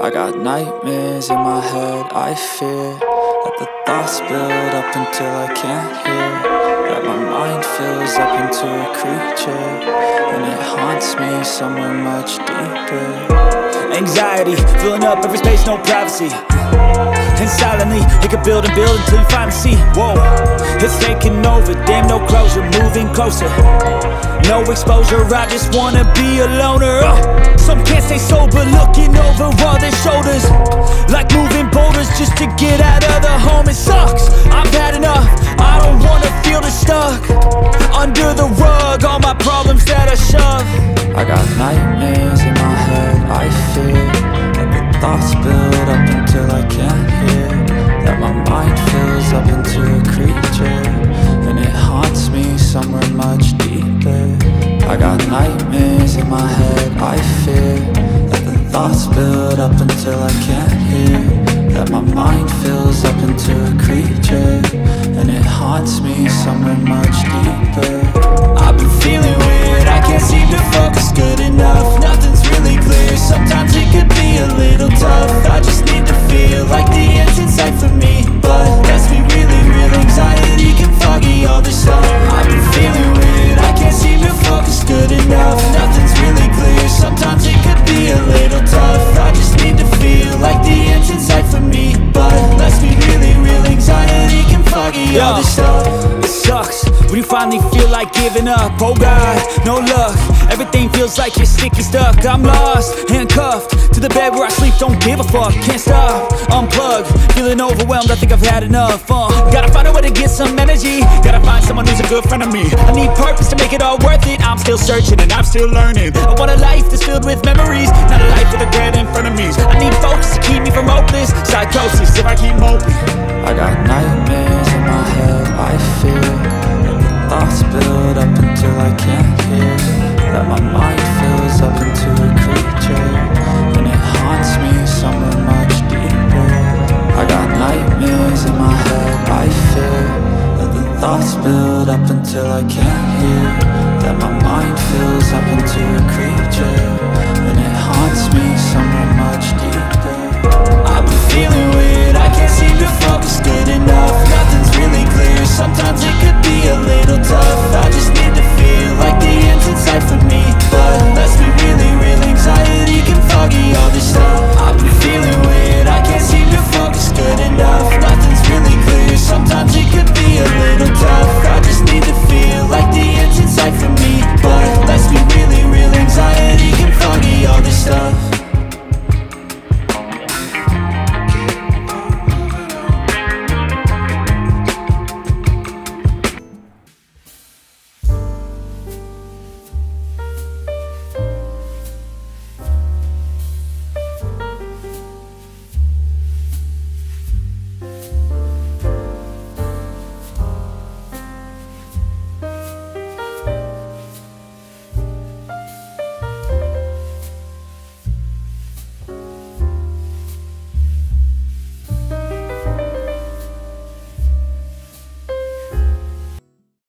I got nightmares in my head, I fear that the thoughts build up until I can't hear, that my mind fills up into a creature, and it haunts me somewhere much deeper. Anxiety, filling up every space, no privacy. And silently, it could build and build until you finally see. Whoa, it's taking over, damn no closure, moving closer. No exposure, I just wanna be a loner. Some can't stay sober, looking over all their shoulders, like moving boulders just to get out of the home. It sucks, I've had enough, I don't wanna feel the stuck under the rug, all my problems that I shove. I got nightmares in my head, I fear that the thoughts build up until I can't hear, that my mind fills up into a creature, and it haunts me somewhere much deeper. I got nightmares in my head, I fear that the thoughts build up until I can't hear, that my mind fills up into a creature, and it haunts me somewhere much deeper. I've been feeling weird, I can't seem to focus good enough. Nothing's really clear, sometimes it could be a little tough. I just need to feel like the end's in sight for me, but let's be really real, anxiety can foggy all this stuff. I've been feeling weird, I can't seem to focus good enough. Nothing's really clear, sometimes it could be a little tough. I just need to feel like the end's in sight for me, but let's be really real, anxiety can foggy all this stuff. It sucks when you finally feel like giving up. Oh God, no luck, everything feels like you're sticky stuck. I'm lost, handcuffed to the bed where I sleep, don't give a fuck. Can't stop, unplug, feeling overwhelmed, I think I've had enough. Gotta find a way to get some energy, gotta find someone who's a good friend of me. I need purpose to make it all worth it, I'm still searching and I'm still learning. I want a life that's filled with memories, not a life with regret in front of me. I need focus to keep me from hopeless psychosis if I keep moping. I got nightmares in my head, I fear that the thoughts build up until I can't hear, that my mind fills up into a creature, and it haunts me somewhere much deeper. I got nightmares in my head, I fear that the thoughts build up until I can't hear, that my mind fills up into a creature,